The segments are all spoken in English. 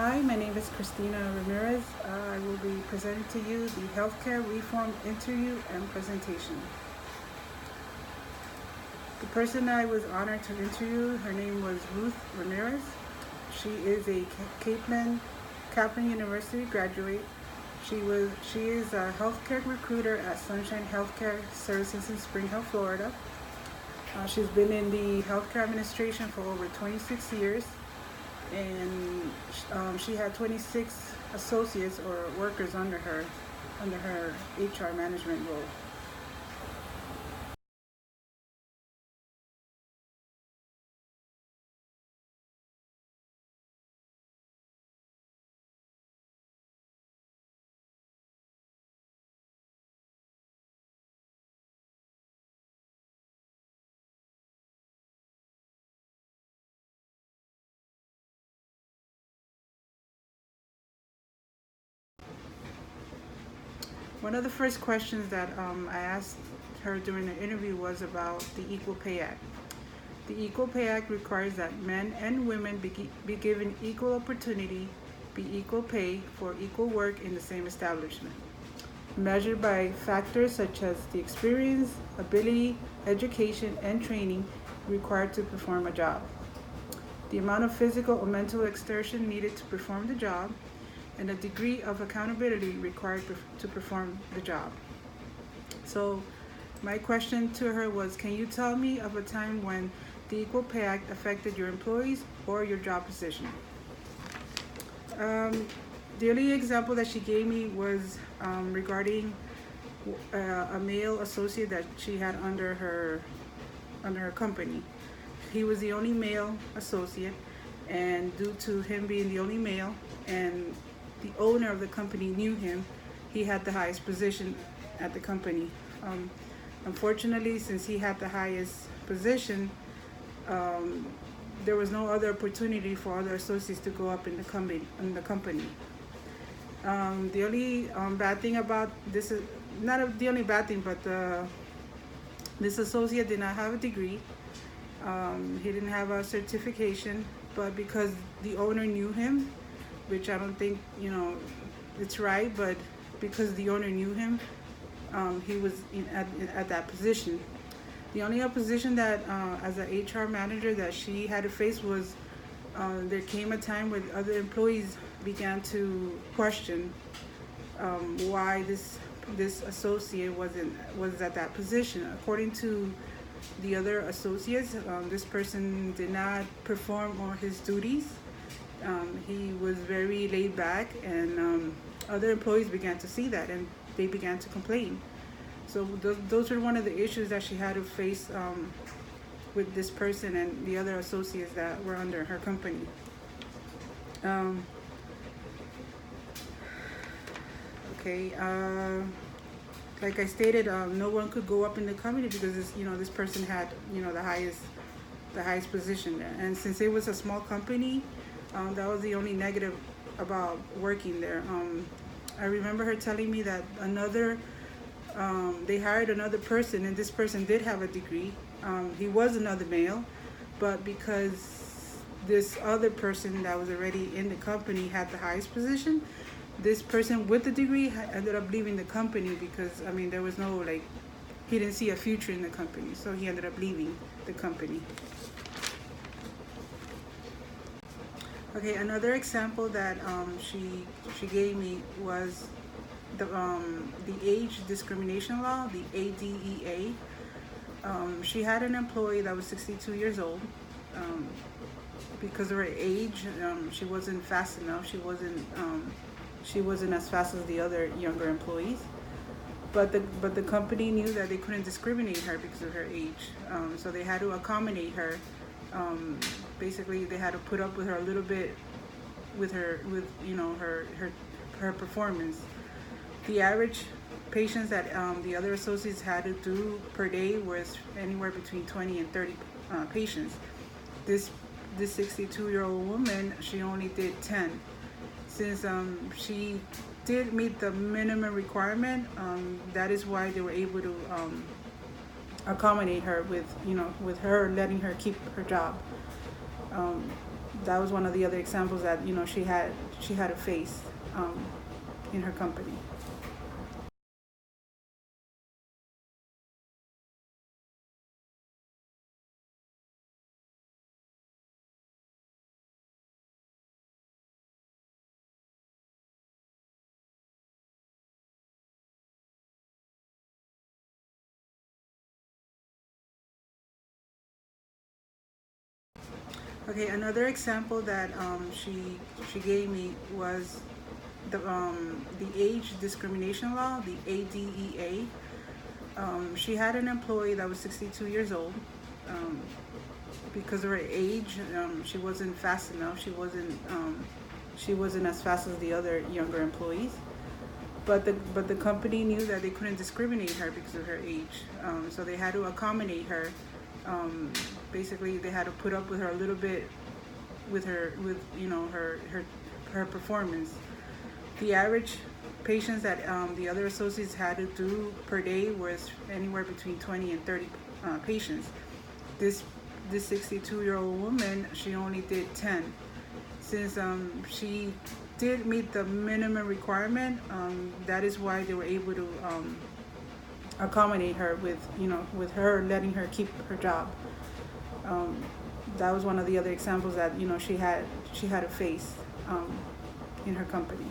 Hi, my name is Christina Ramirez. I will be presenting to you the healthcare reform interview and presentation. The person I was honored to interview, her name was Ruth Ramirez. She is a Kaplan University graduate. She is a healthcare recruiter at Sunshine Healthcare Services in Spring Hill, Florida. She's been in the healthcare administration for over 26 years, and she had 26 associates or workers under her HR management role. One of the first questions that I asked her during the interview was about the Equal Pay Act. The Equal Pay Act requires that men and women be given equal opportunity, be equal pay for equal work in the same establishment, measured by factors such as the experience, ability, education, and training required to perform a job, the amount of physical or mental exertion needed to perform the job, and the degree of accountability required to perform the job. So my question to her was, can you tell me of a time when the Equal Pay Act affected your employees or your job position? The only example that she gave me was regarding a male associate that she had under her company. He was the only male associate, and due to him being the only male and the owner of the company knew him, he had the highest position at the company. Unfortunately, since he had the highest position, there was no other opportunity for other associates to go up in the company. The only bad thing about this is not the only bad thing, but this associate did not have a degree. He didn't have a certification, but because the owner knew him, which I don't think it's right, but because the owner knew him, he was at that position. The only opposition that as an HR manager that she had to face was there came a time when other employees began to question why this associate was at that position. According to the other associates, this person did not perform all his duties. He was very laid back, and other employees began to see that, and they began to complain. So those were one of the issues that she had to face with this person and the other associates that were under her company. Okay. Like I stated, no one could go up in the company because this person had the highest position there, and since it was a small company, that was the only negative about working there. I remember her telling me that they hired another person, and this person did have a degree. He was another male, but because this other person that was already in the company had the highest position, this person with the degree ended up leaving the company because there was no he didn't see a future in the company, so he ended up leaving the company. Okay, another example that she gave me was the age discrimination law, the ADEA. She had an employee that was 62 years old. Because of her age, she wasn't fast enough. She wasn't as fast as the other younger employees. But the company knew that they couldn't discriminate her because of her age. So they had to accommodate her. Basically, they had to put up with her a little bit with her performance. The average patients that the other associates had to do per day was anywhere between 20 and 30 patients. This 62-year-old woman, she only did 10. Since she did meet the minimum requirement, that is why they were able to accommodate her with her letting her keep her job. that was one of the other examples that she had to face in her company. Okay, another example that she gave me was the age discrimination law, the ADEA. She had an employee that was 62 years old. Um, because of her age, she wasn't fast enough. She wasn't as fast as the other younger employees. But the company knew that they couldn't discriminate her because of her age. So they had to accommodate her. Basically, they had to put up with her a little bit with her performance. The average patients that the other associates had to do per day was anywhere between 20 and 30 patients. This 62-year-old woman, she only did 10. Since she did meet the minimum requirement, that is why they were able to accommodate her with her letting her keep her job. That was one of the other examples that she had to face in her company.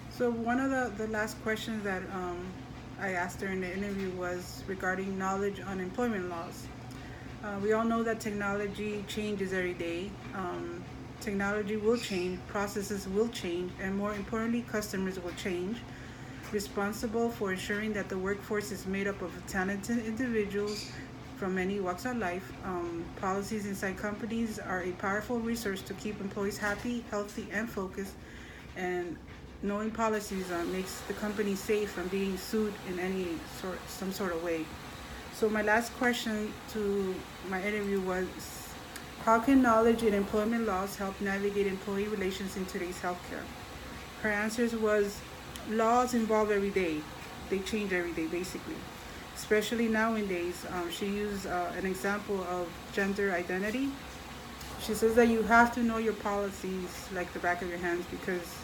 So one of the last questions that I asked her in the interview was regarding knowledge on employment laws. We all know that technology changes every day. Technology will change, processes will change, and more importantly, customers will change. Responsible for ensuring that the workforce is made up of talented individuals from many walks of life. Policies inside companies are a powerful resource to keep employees happy, healthy, and focused. And knowing policies makes the company safe from being sued in some sort of way. So my last question to my interview was, how can knowledge in employment laws help navigate employee relations in today's healthcare? Her answers was, laws evolve every day. They change every day, basically. Especially nowadays, she used an example of gender identity. She says that you have to know your policies like the back of your hands, because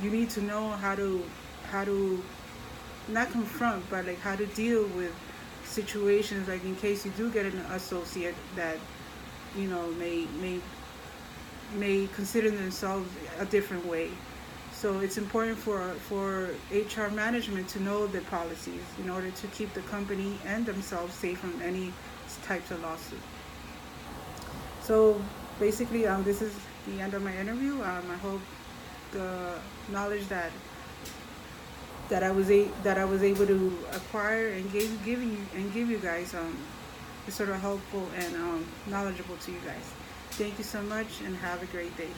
you need to know how to not confront, but like how to deal with situations, like in case you do get an associate that may consider themselves a different way. So it's important for HR management to know the policies in order to keep the company and themselves safe from any types of lawsuit. So basically, this is the end of my interview. I hope the knowledge that I was able to acquire and give you guys is sort of helpful and knowledgeable to you guys. Thank you so much, and have a great day.